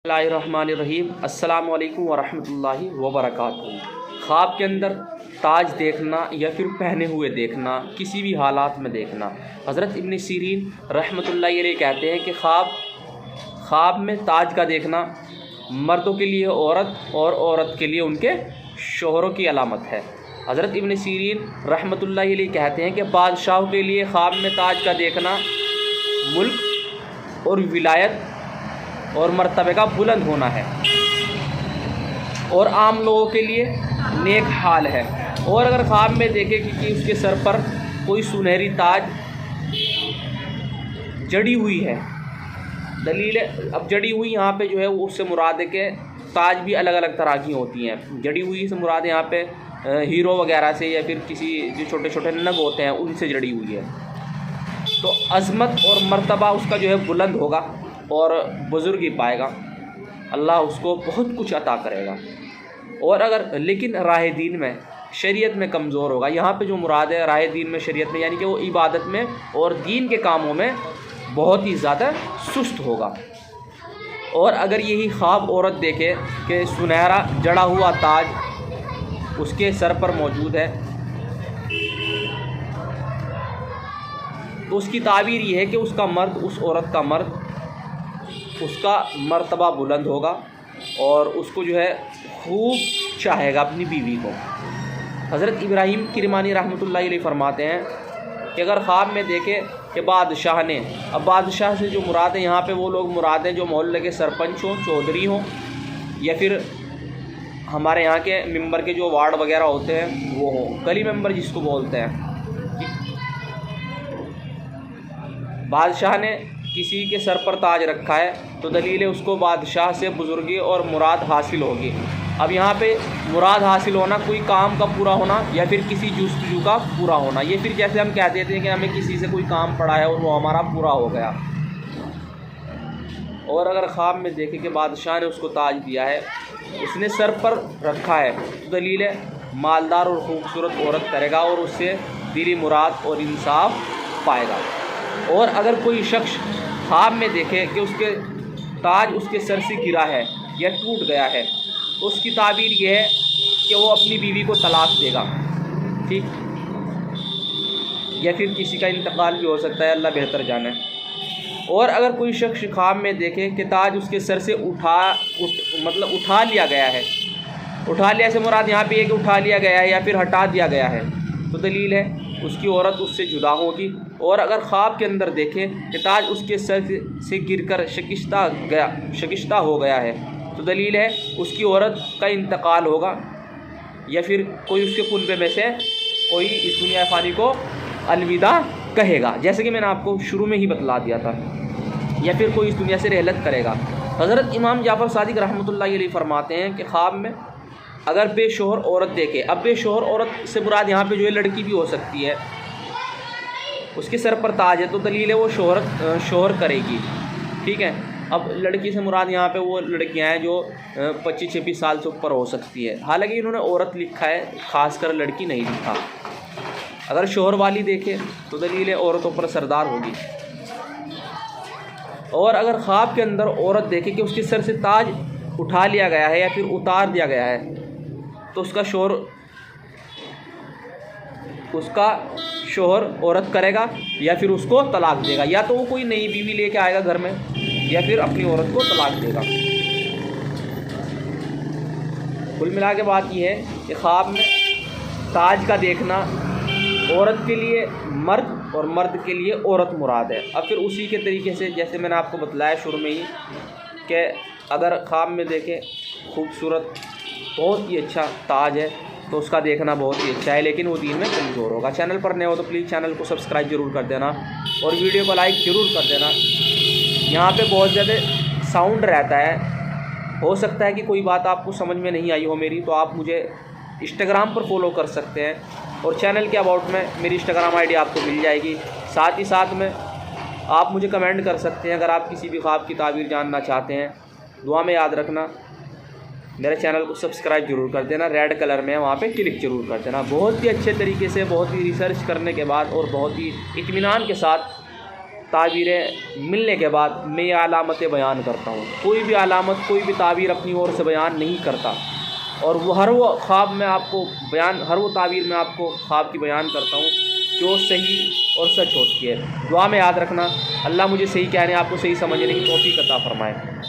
बिस्मिल्लाहिर्रहमानिर्रहीम अस्सलामु अलैकुम वरहमतुल्लाहि वबरकातुहू। ख्वाब के अंदर ताज देखना या फिर पहने हुए देखना, किसी भी हालात में देखना। हज़रत इब्न सीरीन रहमतुल्लाहि अलैह कहते हैं कि ख्वाब में ताज का देखना मर्दों के लिए औरत और औरत के लिए उनके शोहरों की अलामत है। हज़रत इब्न सीरीन रहमतुल्लाहि अलैह कहते हैं कि बादशाहों के लिए ख्वाब में ताज का देखना मुल्क और विलायत और मर्तबे का बुलंद होना है, और आम लोगों के लिए नेक हाल है। और अगर ख्वाब में देखे कि उसके सर पर कोई सुनहरी ताज जड़ी हुई है, दलील अब जड़ी हुई यहाँ पे जो है उससे मुराद है कि ताज भी अलग अलग तरह की होती हैं। जड़ी हुई से मुराद यहाँ पे हीरो वगैरह से या फिर किसी जो छोटे छोटे नग होते हैं उनसे जड़ी हुई है, तो अज़मत और मर्तबा उसका जो है बुलंद होगा और बुज़ुर्गी पाएगा, अल्लाह उसको बहुत कुछ अता करेगा। और अगर लेकिन राह दीन में शरीयत में कमज़ोर होगा, यहाँ पे जो मुराद है राह दीन में शरीयत में, यानी कि वो इबादत में और दीन के कामों में बहुत ही ज़्यादा सुस्त होगा। और अगर यही ख्वाब औरत देखे कि सुनहरा जड़ा हुआ ताज उसके सर पर मौजूद है, तो उसकी ताबीर ये है कि उसका मर्द, उस औरत का मर्द, उसका मर्तबा बुलंद होगा और उसको जो है खूब चाहेगा अपनी बीवी को। हज़रत इब्राहीम किरमानी रहमतुल्लाहि अलैह फरमाते हैं कि अगर ख्वाब में देखे कि बादशाह ने, अब बादशाह से जो मुराद है यहाँ पे वो लोग मुराद हैं जो मोहल्ले के सरपंच हों, चौधरी हों, या फिर हमारे यहाँ के मेंबर के जो वार्ड वगैरह होते हैं वो हों, गली मेंबर जिसको बोलते हैं। बादशाह ने किसी के सर पर ताज रखा है तो दलील है उसको बादशाह से बुज़ुर्गी और मुराद हासिल होगी। अब यहाँ पे मुराद हासिल होना कोई काम का पूरा होना या फिर किसी जुस्तजू का पूरा होना, ये फिर जैसे हम कह देते हैं कि हमें किसी से कोई काम पड़ा है और वो हमारा पूरा हो गया। और अगर ख्वाब में देखे कि बादशाह ने उसको ताज दिया है, उसने सर पर रखा है, तो दलील है मालदार और ख़ूबसूरत औरत करेगा और उससे दिली मुराद और इंसाफ पाएगा। और अगर कोई शख्स ख्वाब में देखे कि उसके ताज उसके सर से गिरा है या टूट गया है, तो उसकी ताबीर यह है कि वो अपनी बीवी को तलाक देगा, ठीक, या फिर किसी का इंतकाल भी हो सकता है, अल्लाह बेहतर जाने। और अगर कोई शख्स ख्वाब में देखे कि ताज उसके सर से उठा लिया गया है, उठा लिया से मुराद यहाँ पे है कि उठा लिया गया है या फिर हटा दिया गया है, तो दलील है उसकी औरत उससे जुदा होगी। और अगर ख्वाब के अंदर देखे कि ताज उसके सर से गिरकर शिकस्ता हो गया है, तो दलील है उसकी औरत का इंतकाल होगा या फिर कोई उसके कुनबे में से कोई इस दुनिया फ़ानी को अलविदा कहेगा, जैसे कि मैंने आपको शुरू में ही बतला दिया था, या फिर कोई इस दुनिया से रहलत करेगा। हज़रत इमाम जाफ़र सादिक रहमतुल्लाहि अलैह फरमाते हैं कि ख्वाब में अगर बेशोहर औरत देखे, अब बेशोहर औरत से मुराद यहाँ पे जो है लड़की भी हो सकती है, उसके सर पर ताज है तो दलील है वो शोहर करेगी, ठीक है। अब लड़की से मुराद यहाँ पे वो लड़कियाँ हैं जो 25-26 साल से ऊपर हो सकती है, हालांकि इन्होंने औरत लिखा है, ख़ासकर लड़की नहीं लिखा। अगर शोहर वाली देखे तो दलील है औरतों पर सरदार होगी। और अगर ख्वाब के अंदर औरत देखे कि उसके सर से ताज उठा लिया गया है या फिर उतार दिया गया है, तो उसका शोहर औरत करेगा या फिर उसको तलाक देगा, या तो वो कोई नई बीवी लेके आएगा घर में या फिर अपनी औरत को तलाक देगा। कुल मिला के बात यह है कि ख्वाब में ताज का देखना औरत के लिए मर्द और मर्द के लिए औरत मुराद है। अब फिर उसी के तरीके से जैसे मैंने आपको बतलाया शुरू में ही कि अगर ख्वाब में देखें खूबसूरत बहुत ही अच्छा ताज है तो उसका देखना बहुत ही अच्छा है, लेकिन वो दीन में कमज़ोर होगा। चैनल पर नए हो तो प्लीज़ चैनल को सब्सक्राइब ज़रूर कर देना और वीडियो को लाइक ज़रूर कर देना। यहाँ पे बहुत ज़्यादा साउंड रहता है, हो सकता है कि कोई बात आपको समझ में नहीं आई हो मेरी, तो आप मुझे इंस्टाग्राम पर फॉलो कर सकते हैं और चैनल के अबाउट में मेरी इंस्टाग्राम आईडी आपको मिल जाएगी। साथ ही साथ में आप मुझे कमेंट कर सकते हैं अगर आप किसी भी ख्वाब की ताबीर जानना चाहते हैं। दुआ में याद रखना, मेरे चैनल को सब्सक्राइब जरूर कर देना, रेड कलर में वहाँ पे क्लिक जरूर कर देना। बहुत ही अच्छे तरीके से, बहुत ही रिसर्च करने के बाद और बहुत ही इत्मीनान के साथ ताबीरें मिलने के बाद मैं ये अलामतें बयान करता हूँ। कोई भी अलामत, कोई भी ताबीर अपनी ओर से बयान नहीं करता, और हर वो ख्वाब में आपको बयान, हर वो ताबीर में आपको ख्वाब की बयान करता हूँ जो सही और सच होती है। दुआ में याद रखना, अल्लाह मुझे सही कहने, आपको सही समझने की तौफीक अता फरमाए।